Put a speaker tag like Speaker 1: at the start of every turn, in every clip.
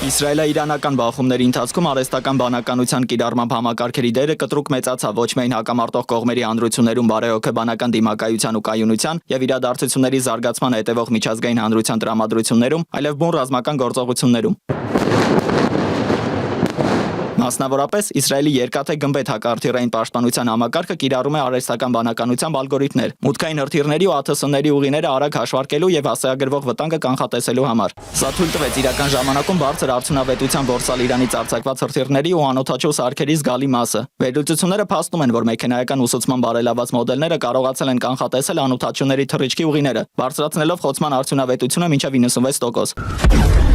Speaker 1: Իսրայելը իրանական բախումների ընթացքում արհեստական բանականության կիրառմամբ համակարգերի դերը կտրուկ մեծացավ ոչ միայն հակամարտող կողմերի հանրություններում բարեհոգեբանական դիմակայության ու կայունության եւ իրադարձությունների զարգացման հետևող միջազգային հանրության տրամադրություններում, այլև բուն ռազմական գործողություններում։ Մասնավորապես Իսրայելի երկաթե գմբեթ հակարդյուրային պաշտպանության համակարգը կիրառում է արհեստական բանականությամբ ալգորիթմներ, մուտքային հրթիռների ու ԱԹՍ-ների ուղիները արագ հաշվարկելու եւ հասցեագրվող վտանգը կանխատեսելու համար։ Սա թույլ տվեց իրական ժամանակում բարձր արդյունավետությամբ որսալ Իրանից արձակված հրթիռների ու անօդաչու սարքերի զգալի մասը։ Վերլուծությունները փաստում են, որ մեքենայական ուսուցման բարելաված մոդելները կարողացել են կանխատեսել անօդաչուների թռիչքի ուղիները, բարձրացնելով խոցման արդյունավետությունը մինչև 96%։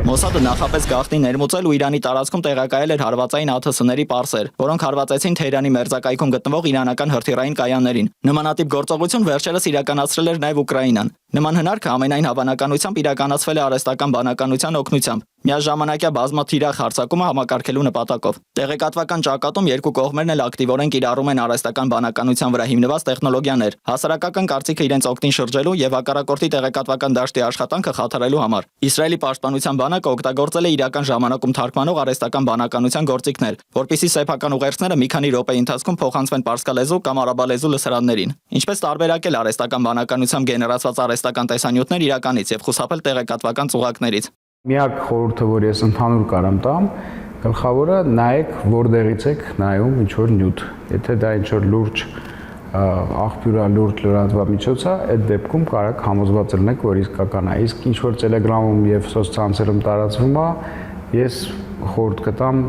Speaker 1: Մոսադը նախապես գաղտնի ներմուծել ու Իրանի տարածքում տեղակայել էր հարվածային ԱԹՍ-ների պարսեր, որոնք հարվածեցին Թեհրանի մերձակայքում գտնվող իրանական հրթիռային կայաններին։ Նմանատիպ գործողություն վերջերս իրականացրել էր նաև Ուկրաինան։ Նման հնարքը ամենայն հավանականությամբ իրականացվել է արհեստական բանականության օգնությամբ, միաժամանակյա բազմաթիրախ հարձակումը համակարգելու նպատակով։ Տեղեկատվական ճակատում երկու կողմերն էլ ակտիվորեն կիրառում են արհեստական բանականության վրա հիմնված տեխնոլոգիաներ, հասարակական կարծիքը իրենց օգտին շրջելու եւ հակառակորդի տեղեկատվական դաշտի աշխատանքը խաթարելու համար։ Իսրայելի պաշտպանության բանակը օգտագործել է իրական ժամանակում թարգմանող արհեստական բանականության գործիքներ, որպեսզի սեփական ուղերձները մի քանի րոպեի ընթացքում փոխանցվեն պարսկալեզու կամ արաբալեզու լսարաններին։ Ինչպես տարբերակել արհեստական բանականությամբ գեներացված արհեստական տեսանյութներ իրականից եւ խուսափել տեղեկատվական ծուղակներից։
Speaker 2: Միակ խորհուրդը, որ ես ընդհանուր կարամ տամ, գլխավորը նայեք որտեղից եք նայում ինչ որ նյութ։ Եթե դա ինչ որ լուրջ աղբյուրա, լուրջ լրատվամիջոց է, այդ դեպքում կարող համոզված լինեք, որ իսկական է։ Իսկ ինչ որ Telegram-ում եւ սոցցանցերում տարածվում է, ես խորհուրդ կտամ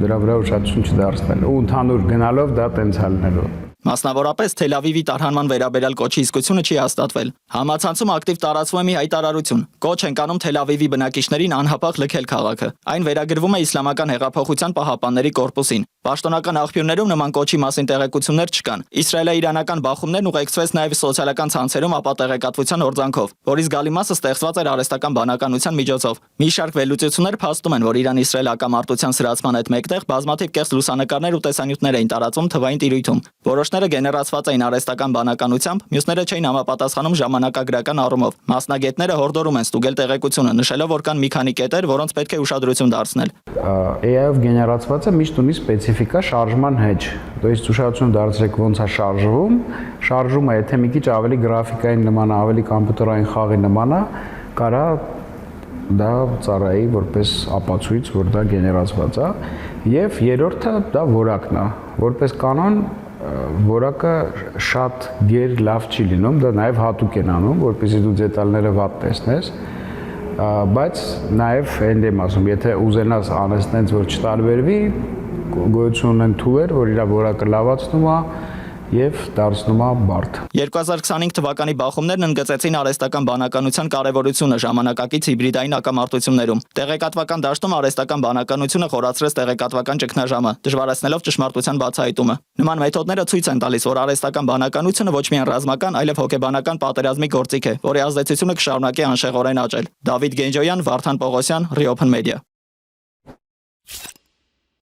Speaker 2: դրա վրա ուշադրություն չդարձնել ու ընդհանուր գնալով դա տենց հալնելու։
Speaker 1: Մասնավորապես Թել Ավիվի տարհանման վերաբերյալ կոչի իսկությունը չի հաստատվել։ Համացանցում ակտիվ տարածվում է մի հայտարարություն։ Կոչ են կանում Թել Ավիվի բնակիչներին անհապաղ լքել քաղաքը։ Այն վերագրվում է Իսլամական հեղափոխության պահապանների կորպուսին։ Պաշտոնական աղբյուրներում նման կոչի մասին տեղեկություններ չկան։ Իսրայելо-իրանական բախումներն ուղեկցվեց նաև սոցիալական ցանցերում ապա տեղեկատվության հորձանքով, որի զգալի մասը ստեղծված էր արհեստական բանականության միջոցով։ Մի շարք վերլուծություններ փաստում են, որ Իրան-Իսրայել հակամարտության սրացման հետ մեկտեղ բազմաթիվ կեղծ լուսանկարներ ու տեսանյութներ էին տարածում թվային տիրույթում։ Որոշները գեներացված էին արհեստական բանականությամբ, մյուսները չէին համապատասխանում ժամանակագրական առումով։ Մասնագետները հորդորում են ստուգել տեղեկությունը, նշելով, որ կան մի քանի կետեր, որոնց պետք է ուշադրություն դարձնել։
Speaker 2: AI-ով գեներացվածը միշտ ունի սպეციფიკա շարժման հեջ։ То есть ուշադրություն դարձրեք ոնց է շարժվում, շարժումը եթե մի քիչ ավելի գրաֆիկային նման է, ավելի կոմպյուտերային խաղի նման է, կարա դա ծառայի որպես ապացույց, որ դա գեներացված է, եւ երրորդը դա որակն է, որպես կանոն որակը շատ գեր լավ չի լինում, դա նաև հատուկ են անում, որպեսզի դու դետալները վատ տեսնես, բայց նաև այն եմ ասում, եթե ուզենաս անես տենց որ չտարբերվի, գոյություն ունեն թուղեր, որ իր որակը լավացնում է եւ դարձնում է բարդ։
Speaker 1: 2025 թվականի բախումներն ընդգծեցին արհեստական բանականության կարևորությունը ժամանակակից հիբրիդային հակամարտություններում։ Տեղեկատվական դաշտում արհեստական բանականությունը խորացրեց տեղեկատվական ճգնաժամը, դժվարացնելով ճշմարտության բացահայտումը։ Նման մեթոդները ցույց են տալիս, որ արհեստական բանականությունը ոչ միայն ռազմական, այլև հոգեբանական պատերազմի գործիք է, որի ազդեցությունը կշարունակի անշեղորեն աճել։ Դավիթ Գենջոյան, Վարդան Պողոսյան, Reopen Media։